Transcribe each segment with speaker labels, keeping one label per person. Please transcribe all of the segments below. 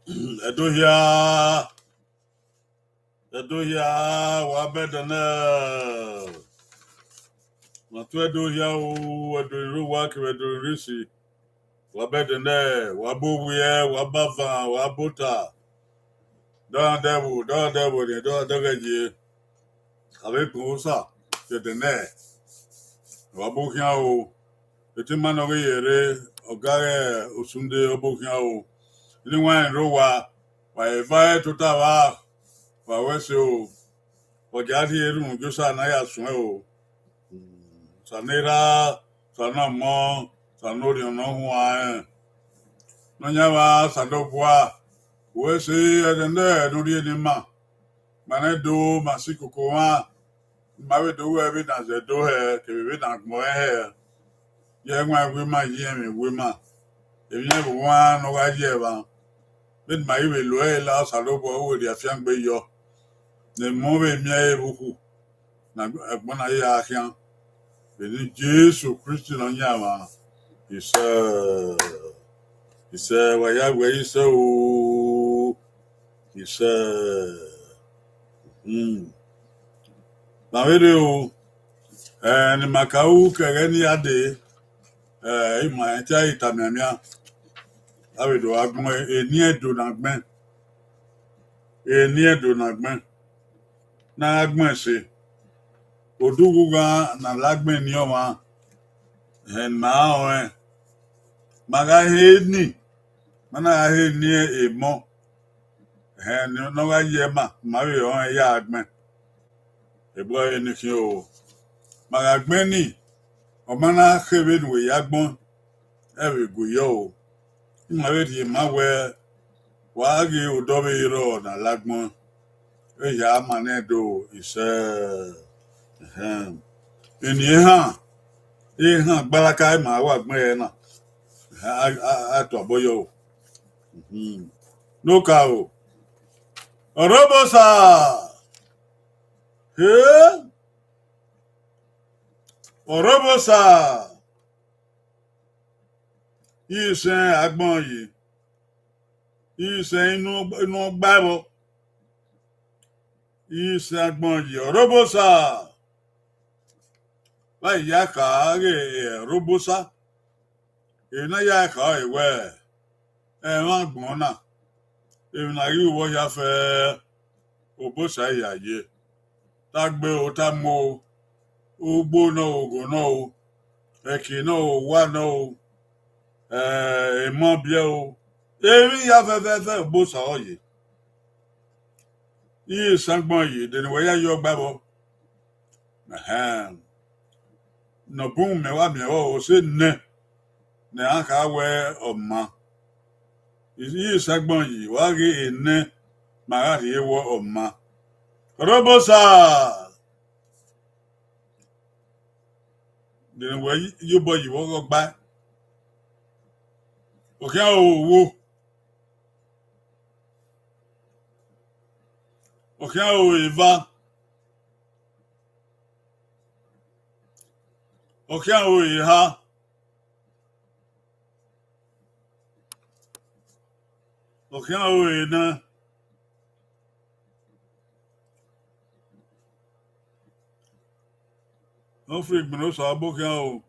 Speaker 1: Edohia, Edohia, Wabedana. Matu Edohia, Edohiru Waki, Edorisi, Wabedane, Wabuye, Wabava, Wabota. Don't devil, don't devil, avec Rosa, c'est de ne. Wabukia, the Timanoe, Ogare, Usunde, Obukia, Lingwan Rowa, Why to Tawa, Waweso, Wajati, Josa Naya Swell, Sanera, Sanamo, Sanori, no one. Nanyava, Sadopua, Wesi, and there, no Dima, Manedo, Masiko Koa. Married do evidence they do her, can be done more hair. Young one women, yammy women. If you never one or idea, then my even loyal last a lobo with your young baby. The movie me who when I ask him, the Jesus Christian on Yama. He said, why are we so? He said, Now, video and Macau, any other. My entire Tamia, I will do a near do not man, a near do not man. Na Agmense, Oduga, na Lagman Yoma, and now, Maga hate me, Mana hate near a mo, and no Yema, Mario on a yard man, a boy in the show. Magagmeni, or Mana Heaven with Yagbon, every good yo. Married my way, Wagi Udobe Road, and Lagmon. Ya manedo is in yeha balaka ma wa gbe na ato boyo no ka o orobosa he orobosa ise agbon yi ise inu gbabo ise agbon yi orobosa la ya ka ge robosa ina ya ka ewe ma gbon na even na you wo ya fe obosa ya ye tagbe o tamo ugbo no ogo no eki no wa no emo bie o eri ya fe obosa oye yi sangbon yi de we ya yo gbabo no boom me wa me o se ne aka we oma yi sangbon yi wa ge ene ma ga ye wo oma robosa de we you boy you wo gba oke owo oke o iva oke o iha oke o ina no free no so aboke o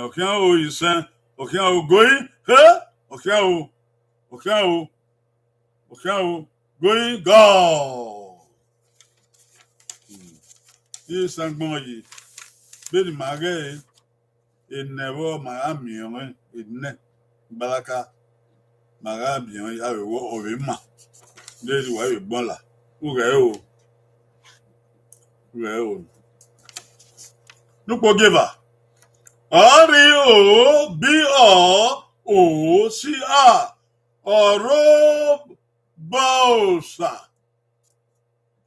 Speaker 1: oke o isen oke o going oke o going go yi sangbon yi be ni mage enewo ma mi on enne balaka maga bi on ya wo ore ma le wa we gbon la ure o nupo giver R-E-O-B-O-O-C-A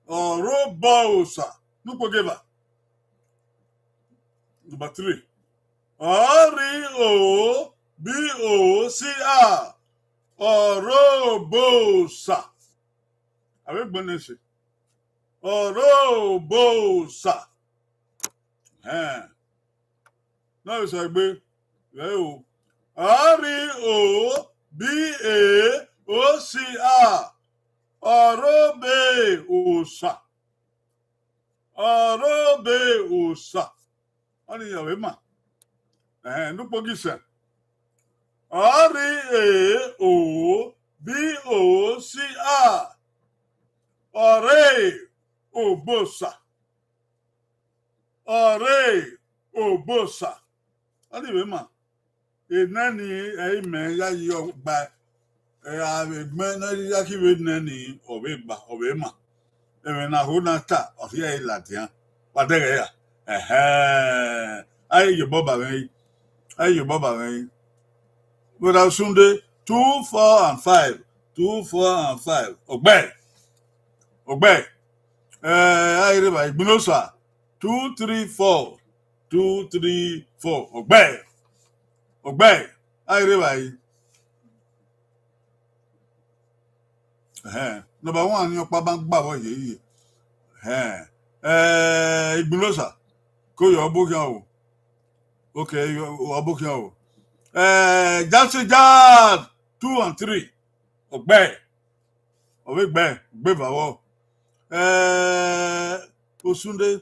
Speaker 1: Orobosa nupo giver number 3 R-E-O-B-O-C-A Orobosa avec bonne Orobosa now it's like R-E-O-B-A Orobe Osa. Only your ma. No pogisa. Oreoboca. Ore Obosa. Ore Obosa. Only your ma. Nani amen ya yo ba men ya ki we nani obeba obema e na ho na ta of ya ilatia wa de ya aye yo boba wen but Sunday 2 4 and 5 2 4 and 5 ogbe aye re ba igbunosa 2 3 4 2 3 4 ogbe aye re ba number 1 ni opa ba gba wo ye igbunosa ko yo obokian o okay yo obokian o Jackson Jazz 2 and 3 ogbe bawo Osunde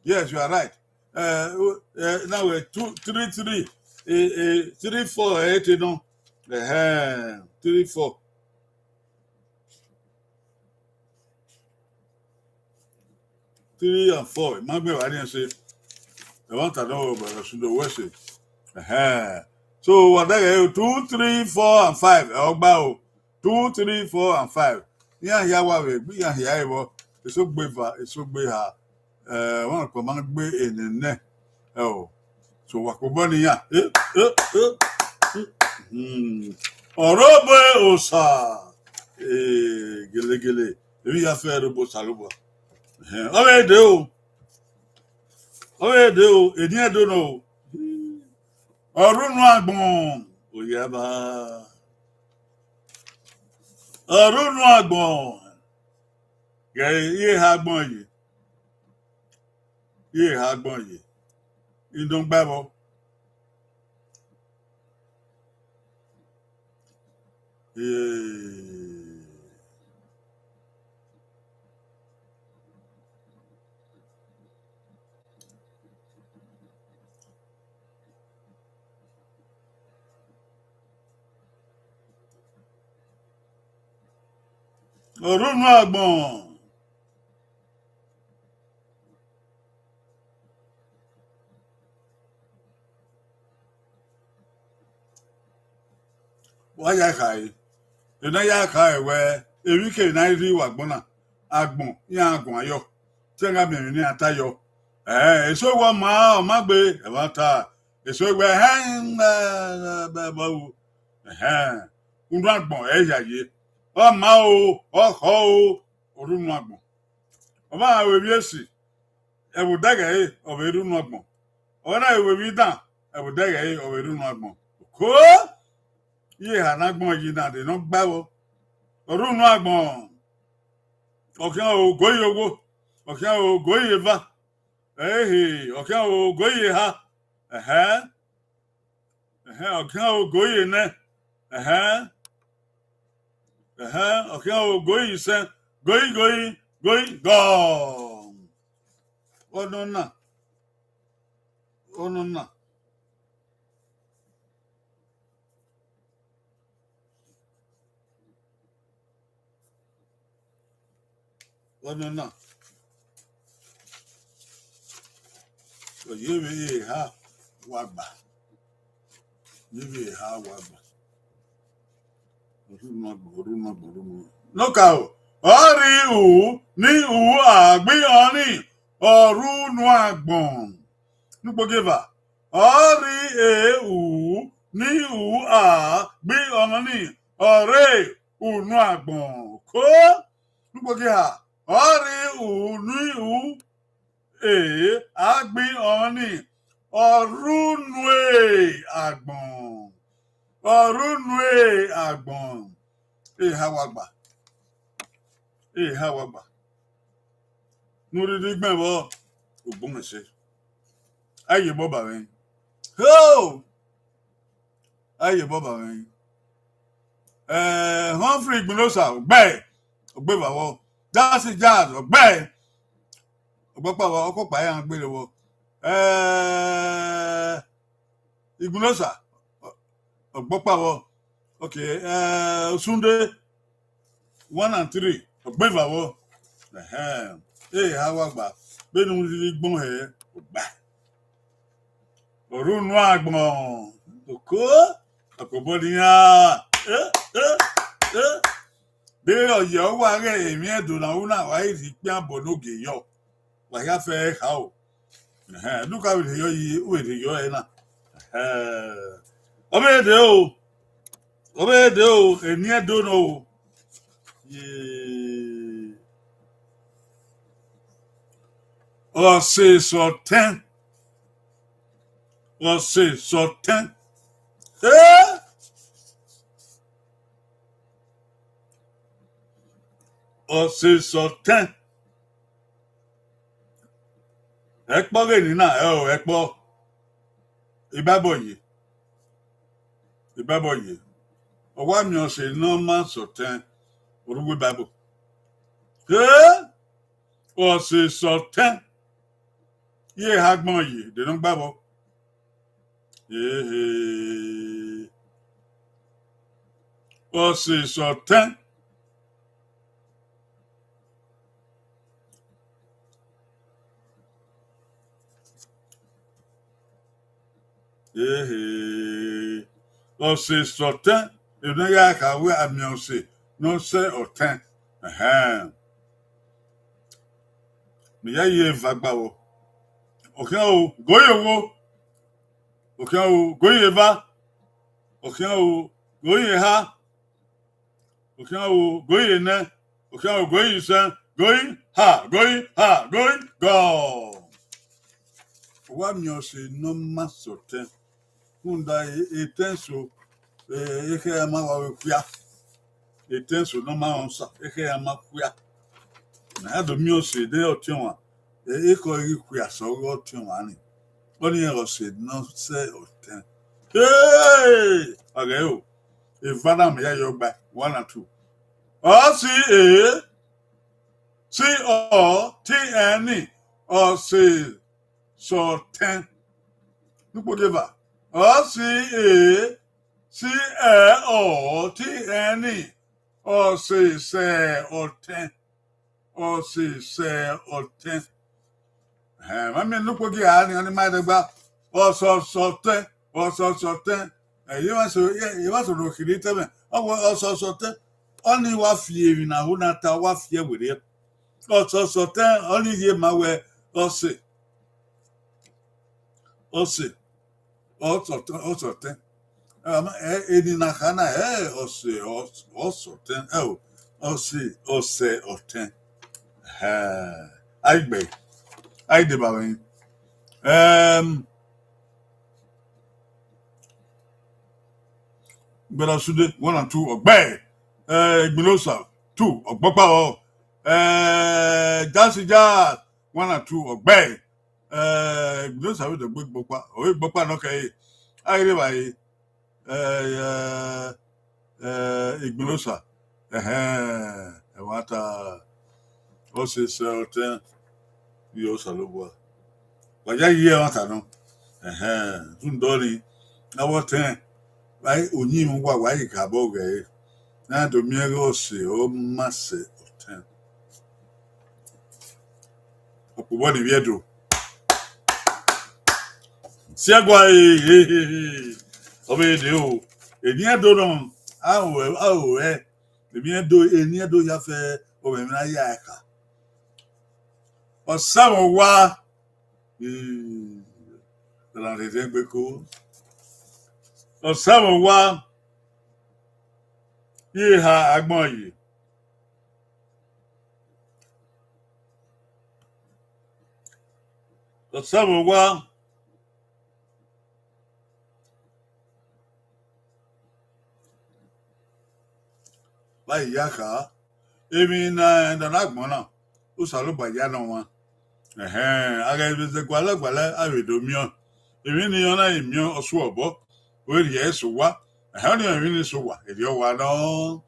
Speaker 1: yes you are right now we 2 3 3 3 4 8 no 3 4 3 and 4 magbe wa ni say I want to know about Osunde West. So what they 2 3 4 and 5 ogba o 2 3 4 and 5 ya wa we bi ya ebo eso gbe ha won ko ma gbe enene so wa ko bo ni ya Orobe Osa gele ebi ya fe robo salubo owe de o eni edo no Ọ̀rúnú àgbọ̀n òyàbá ọ̀rúnú àgbọ̀n yé ha gbọ̀n yìí ìdúngbàbọ̀ ọ̀rúnú àgbọ̀n wáyà kàí ìnáyà kàí wẹ́ èríkè náírà wà gbọ́nà àgbọ̀n yá àgbọ̀n ayọ̀ tí ẹ̀ka mìíràn ní àtayọ̀ èso ìwọ ọmọ gbé ẹ̀wọ̀n ta èso ìwọ báwo ọ̀rúnú àgbọ̀n ẹ̀yà yé ọmọ ọkọ̀ ọ̀rúnú àgbọ̀n ọba àwọn èmi èsì ẹ̀wù dẹ́gẹ̀ ọ̀bẹ ìrúnú àgbọ̀n ọ̀nà ìwé mi dàn ẹ̀wù dẹ́gẹ̀ ọ̀bẹ ìrúnú àgbọ̀n kó yé ànágbọ̀n yìí náà dènà gbáwọ́ ọ̀rúnú àgbọ̀n ọ̀kẹ́ ògóyè owó ọ̀kẹ́ ògóyè va ọ̀kẹ́ ògóyè ha ọ̀kẹ́ ògóyè nẹ́ ọ̀kẹ́ ògóyè sẹ́ góyì gọ́ọ̀m ọ̀nà náà ọ̀nà náà oyè ha wà gbà yé ha wà gbà ọ̀rúnú àgbọ̀n lọ́kà ọ̀rí ìhù ní ìhù àgbéyànní ọ̀rúnú àgbọ̀n nípògèvà ọ̀rí èhù ní ìhù àgbéyànní ọ̀rẹ́ ìhùnú àgbọ̀n kó nípògèvà ọ̀rí ìhù ní ìhù àgbéyànní ọ̀rúnú àgbọ̀n ehawagba nuridi gbẹ̀wọ̀ Ògbómọ̀ṣọ́ ayé bọ́bà rẹ̀ Humphrey Igbonosa ọgbẹ́ ògbẹ́bàwọ̀ Jackson Jazz ọgbẹ́ Ogbopa wa okopa ya gbere wo. Ignosa. Ogbopa wo. Okay, Sunday 1 and 3. Ogbeva wo. Hawa gba. Benu li gbon he. Ogba. Orunu agbon. Oko. Akobodiyan. Be oyo wa re emi edo na una wa iri pe abonoge yo. Wa ya fe ha o. Look how we yo na. Obede o, eni edo no. Ye. O se so 10. O se so 10. O se so 10. Ekpo ge ni na ekpo. Ibaboye. Owa mi o se normal so 10. Orugbe Bible. O se so 10. Ye hagbon yi, de no gbabo. O se so 10. O se so 10. If no ya ka we ami o se no say or 10. Mi ya ye vagba wo. Okay o goye wo. Okay o goye va. Okay o goye ha. Okay o goye ne. Okay o goye san. Goye ha, goye go. Wa mi o se no ma so 10. Kunda etenso eke ama wa kuya. Etenso no ma onsa eke ama kuya. Na do mi o se de otion eko ri kuya so ro otion ani. Oni e se no say o 10. Okay o. E vana me ya yo gba 1 and 2. O C-O-T-N-E. O se so 10. Nupo deva. O-C-A-C-A-O-T-N-E. O se o 10. O se o 10. Mami nupo gi ani ma degba. O so 10. O so 10. You want to look at it. O so 10. Only wa fie na hu na ta wa fie were. O so 10. Only ye ma we o se. O so 10. Edi na kana o se 10. O se 10. Aigbe. Aide ba wen. Bela sude 1 and 2 Oghe. Ignosa 2 Ogbopa o. Jazz 1 and 2 Oghe. Ignosa we the Ogbopa. Ogbopa no kai. Aire ba yi. Ignosa. Wata o se 10 yo salobo. Wa ya ye wata no. Tundori na wo 10. Vai onyi ngwa wa yi ka bo ge. Na do mi ego se o ma se o 10. Opo bo ni biedo. Si agwa obe de o. Eni edo no awo eni edo ya fe o me na ya ka. O sawo wa la rede gbe ko. O sawo wa ye ha agbon yi. O sawo wa lai ya ka emi na agbon na o salo ba ya no wa. Aga bi ze gwala awedo mio. Emi ni ona imio osu obo. We ri eso wa. Ni emi ni so wa. Eri o wa no.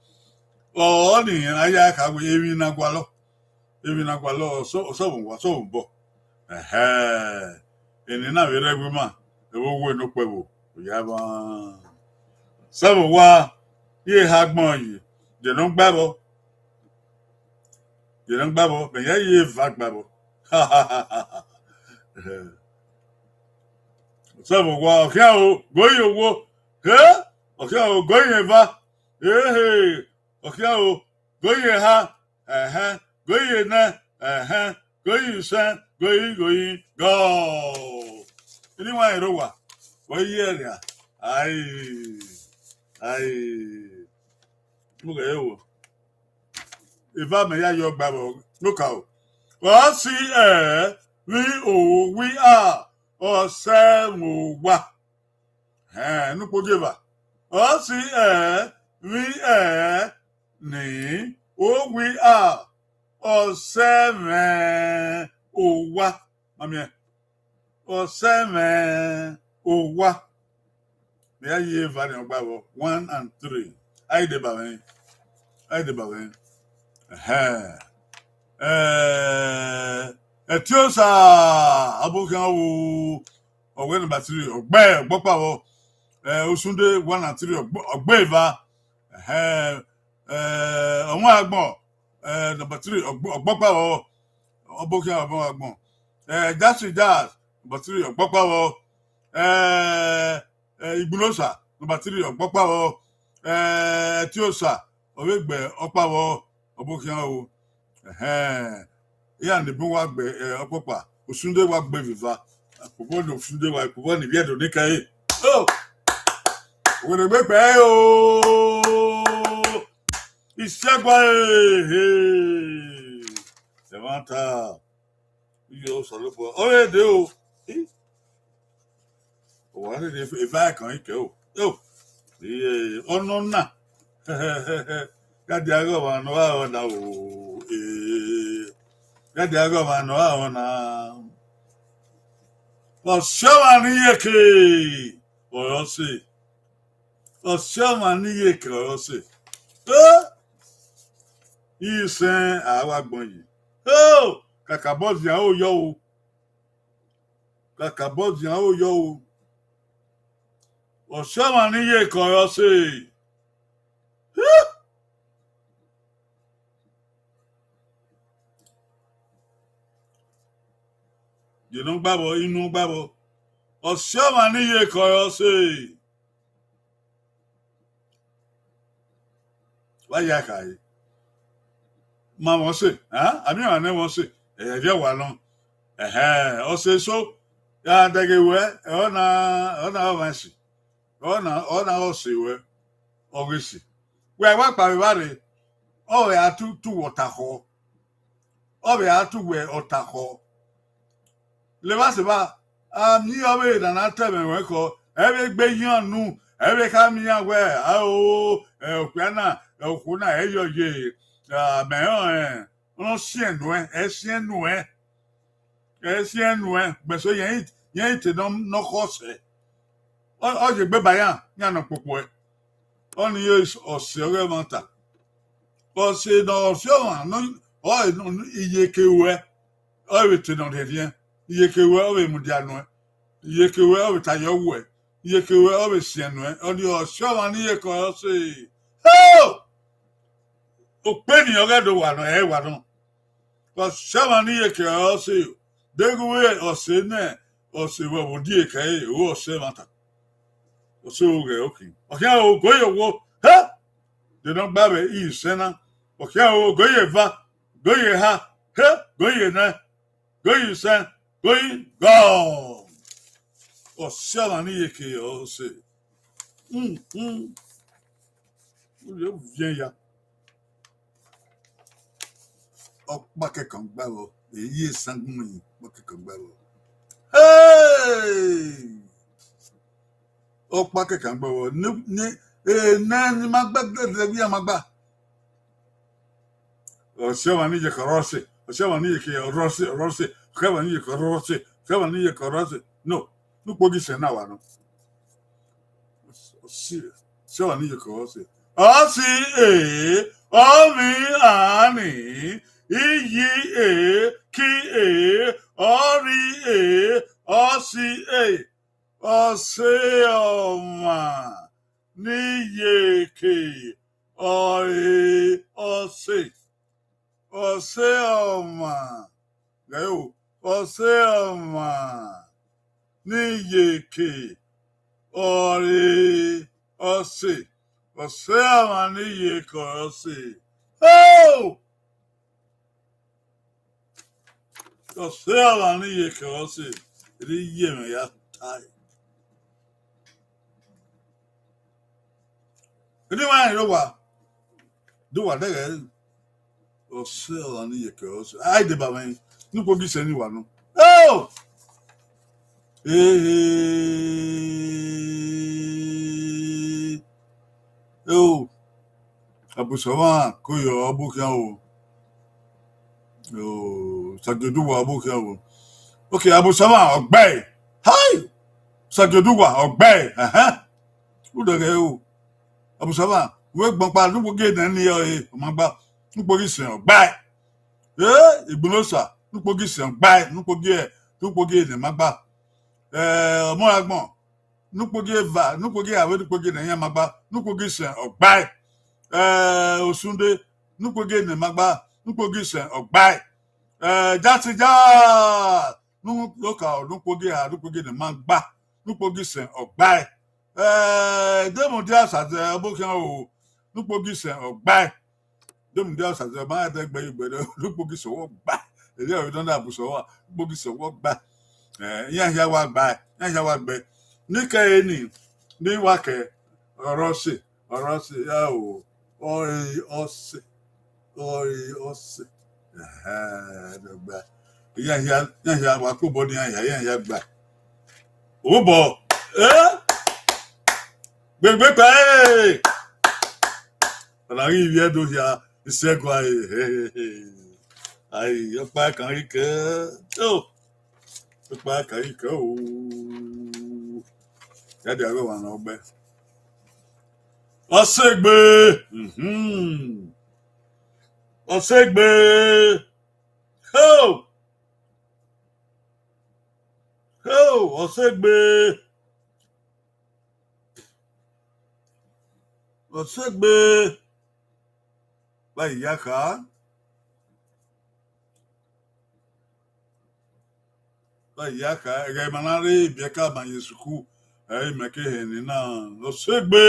Speaker 1: O ni aya ka we emi na gwalo. Emi na gwalo so bo. Eni na vere guma. Ewo we no pewo. Oyaba. Sabo wa ye hagbon yi. Je no gbabo. Je no gbabo. Ben ye va gbabo. Sabo wa okia o goyi owo. Okia o goyi eva. Okia o goyi ha. Goyi na. Goyi san. Goyi go. Anyone rowa. Goyi area. Ai. Look at you. If I may have your Bible, look out. Well, see, we are, or Sam, wa. No forgiver. Well, see, we are, or Sam, wa. Mamma, or Sam, wa. May I hear Valiant Bible 1 and 3. I did Bavan. Etiosa Abokan Oghe number 3 Ogbe Ogbopawo Osunde 1 and 3 Ogbeva Onwa Agbon number 3 Ogbopawo Abokan Agbon Jasi Jazz number 3 Ogbopawo Igbunosa number 3 Ogbopawo Etiosa Ogbe Opawo Abokan o ya ne bi wa gbe opopa Osunde wa gbe viva popo no Osunde wa popo ni biedo ni kai we ne gbe pe Isegwa Semanta yo solo po de o wa ni e va kan ike o onona Gadi ago no na o Gadi ago no na o shawa ni yeke o se o shawa ni yeke o se isen awa gbon yi kakabozi an o yo o shawa ni yeke o se You don't babble, you know babble. Or shaman ye call say. Why yakai? Mamma say, I mean, I never say, you were or say so. Ya they get where, vancy. Or say where, obviously. Where what by body? Oh, we are two water hole. Oh, we are two way or taco. Le va se va ni obe na na tebe we ko ebe gbe yan nu ebe ka mi yan we okuna eyo ye me on sien nu be so yen te no kose o je gbe bayan yan no popo e on ye o se ore manta o se no so no o iye kewe o te no de rien Yekewe owe mudiano yekewe owe tayowe yekewe owe sienwe odi o shawa ni yeko se o pe ni ogedo wa no wa no o shawa ni yeke o se deguwe o se ne o se wo bodi eke o se mata o se oge okay o goye wo de no gba be I sena o goye va goye ha goye na goye sen Going go. O shaman yeke o se. Eu viens ya. O bake kan gba wo. Eyi sangun yi bake kan gba wo. Hey! O bake kan gba wo. Ni magba de bi magba. O shaman yeke rose. O shaman yeke rose. Kevani korose. No pogi se na wa no. So ani korose. O si o mi ani iyi ki ori osi oseoma niyeke oseoma gayo oseoma niyeke ori oseoma niyeke osi oh oseoma niyeke osi riyeme ya tai anyone do what they or sell on the girls. I did by me. No police anyone. Oh, oh, Abusawa, Koyo, Abukao. Oh, Sagadua, Abukao. Okay, Abusawa, Oghe. Hi, Sagadua, Oghe. Who the hell? Abusawa, work bumper, no get any Mamba, no police, Oghe. Igbonosa nupogi sen gbai nupogi ne magba mo agbon nupogi eva nupogi awe nupogi ne yan magba nupogi sen ogbai osunde nupogi ne magba nupogi sen ogbai jatija nupogi ne magba nupogi sen ogbai demo dia sa abokan o nupogi sen ogbai dem dia sa ba da gba igbedo nupogi so wo gba ele o don da buso wa nupogi so wo gba ya wa gba nika eni ni wa ke orosi ya o ori ose do gba ya wa ko body ya gba o bo gbegbe pa ala ri vie do ya ìṣẹ́gun ayé ọ̀pá kàríkẹ́ ọ̀pá kàríkẹ́ ooo jáde àárọ̀ wà náà ọgbẹ́ ọ̀ṣẹ́gbẹ́ ọ̀ṣẹ́gbẹ́ ọ̀ṣẹ́gbẹ́ báyìí yá ká ẹ̀rẹ́ ìmọ̀lárí ìbíẹ́ká àbàyè sùkú ìmẹ̀kẹ́ ẹ̀ní náà ọ̀ṣẹ́gbẹ́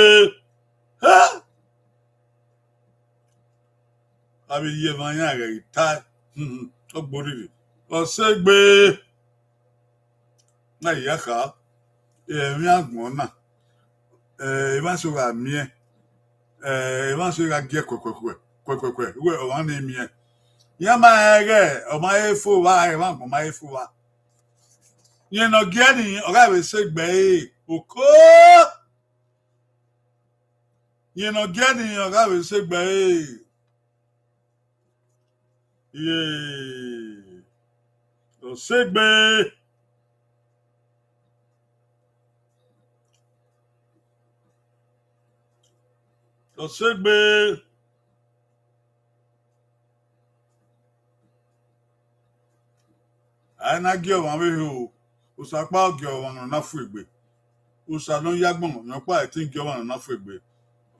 Speaker 1: àbí iye máa yá rẹ̀ ìta ọgbóríri ọ̀ṣẹ́gbẹ́ báyìí yá ká ẹ̀mí àgbọ̀n náà ìbáṣọ̀rọ̀ àmì ẹ̀ ìbáṣọ̀rọ̀ àgẹ́ kwekwe we o na emi ya ma ege o ma efo wa e ma mo ma efo wa yen no ge ni o ga we se gbe oko yen no ge ni o ga we se gbe ye o se gbe ana gi o we ho usapa gi o wan na fu egbe usa no yagbon no pa I think gi o wan na fu egbe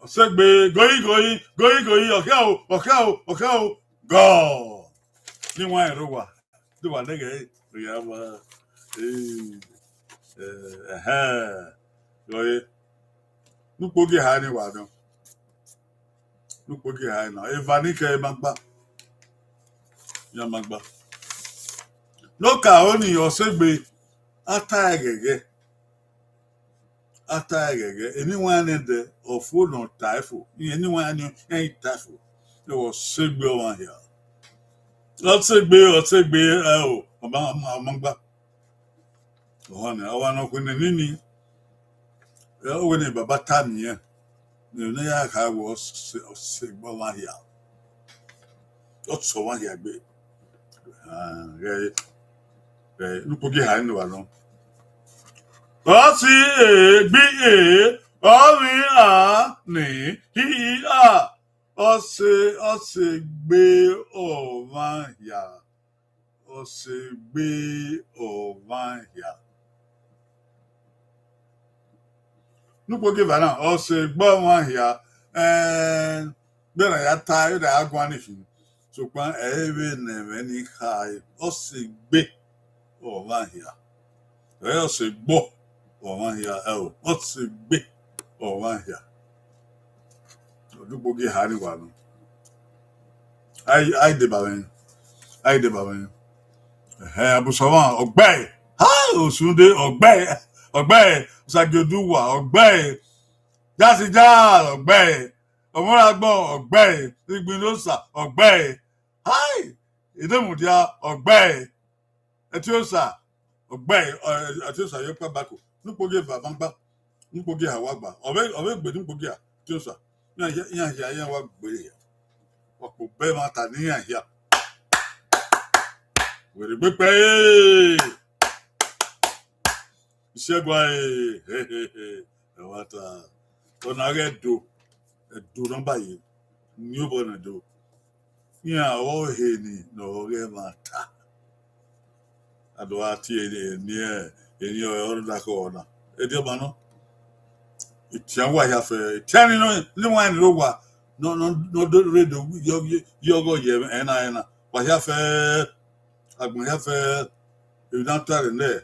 Speaker 1: osegbe goyi oke o go ni wan ero wa do wa lege ya wa goyi nupogi ha ni wa don nupogi ha na evanike magba ya magba lókà ó ní ọ̀ṣẹ́gbè ata ẹ̀gẹ̀gẹ̀ anyone in the of food on typho anyone in any typho it was ṣẹ́gbè one here ọ̀ṣẹ́gbè ọmọgbà ọ̀hánà àwọn ọkùnrin níní ọwọ́ ní bàbá tá nìyẹn ní yà ká wọ ọ̀ṣẹ́gbè one here ọ̀ṣọ́ one here gbé nupogi ha ni wa no o si gbi ọrin a ni hi a Osegbe Ovanya. Osegbe Ovanya. Nupo give an Osegbe Ovanya. And then I had tired of anything. So when every never any high Osegbe Ovanya. Osegbo Ovanya. Osegbe Ovanya. Nupo give Harry one. I did Bawen. I did Bawen. Abusawan Oghe. Osunde Oghe. Sageduwa Oghe. Jasija Oghe. Omoragbo Oghe. Igbinosa Oghe. Hi. Idemudia Oghe. Etiosa Oghe. Etiosa Yopa Bako. Nupoge Babamba. Nupoge Hawagba. Ove gbe nupoge Etiosa. Yan wa gbe. Wako be mata ni yan ya. Wèrè gbépé ìṣẹ́gun ẹ̀wọ̀n ta ọ̀nà rẹ̀ ẹ̀dùn nọ́mbà yìí ní ó bọ̀nà dò ní àwọ̀ òhè ní ọ̀rẹ́ máa ta àdùá tí ẹni ọ̀rọ̀ dákọ̀ ọ̀nà ẹ̀dí ọba náà ìtìyàwó àyàfẹ́ ìtìyàn nínú wọn ni ló wà n'ọdọ rédíò yọgọ yẹ ẹ̀nà wàyàfẹ́ agbọ̀nyáfẹ́ ìdántàrí náà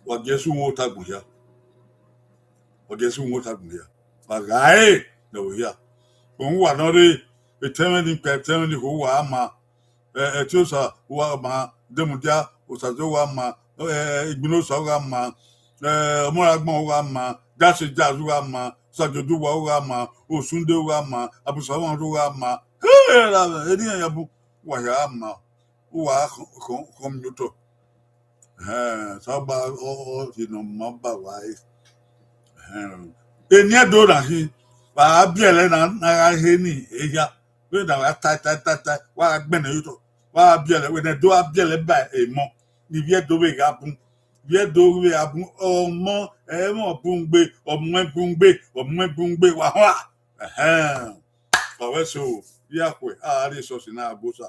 Speaker 1: wàgẹ́sù wọn tàgbọ̀nyá wàgáyé lọ́wọ́yá òun wà lọ́rí ìtẹ́mẹ́ni kò wà á ma ẹ̀tí ó sà wà má dẹ́mùdíá òsàtí wà má ìgbìnlọ́sà wà má ọmọlágbọ̀n wà má jáṣejáṣu wà má sàjọdú wà má òsúndé wà má àbùsàwọn wà má ènìyàn yàbù wàyà má wà kọ́mùtò sábà ọ̀hìnà mọ́bà wáyé ènìyàn dòrò àhín wà á bíẹ̀lẹ̀ náà hẹ́ ní ẹ̀yà wíwọ́n náà wà á táìtáìtáì wà á gbẹ̀nà yóò tó wà á bíẹ̀lẹ̀ wíwọ́n náà dó á bíẹ̀lẹ̀ bá èèmọ̀ ní viẹ́ dó wẹ̀ gàbùn ọmọ ẹ̀mọ̀ bùngbé ọmọ bùngbé wà wà ọ̀wẹ́ so yíyá pẹ̀ àárín ìsọ̀sìn náà àgbóṣà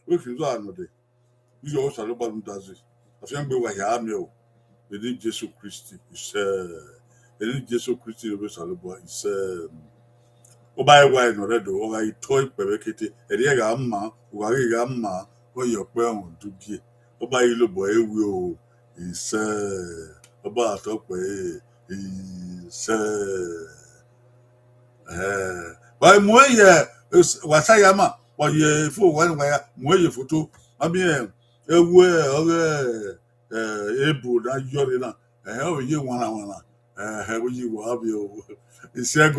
Speaker 1: ó kì í sọ ànàdẹ̀ yíyọ ó sàlọ́ bàlú dazì àfihàn gbé wà yàrá mi ò èdè Jésù Kristi èdè Jésù Kristi ló bẹ sàlọ́ bọ̀ ó bá yẹ wá ẹnu rẹ dò ó bá yẹ tọ́ ìpẹ̀rẹ̀ kété ẹ̀dí ẹ̀ gà á mà wàrí gà á mà ó yẹ pé ọ̀hún dúgìí ó bá yẹ ló bọ̀ ewé o ó bá àtọ́ pé wàá mú ẹ̀yẹ wàsáyàmà wàyẹ fún wàá wàyà mú ẹ̀yẹ fótó àbí ewu ọ̀rẹ́ ebò náà yọrí náà ó yẹ wọnà ó yẹ wọ àbí ìṣẹ́gun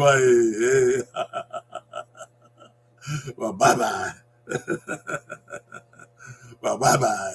Speaker 1: bye bye.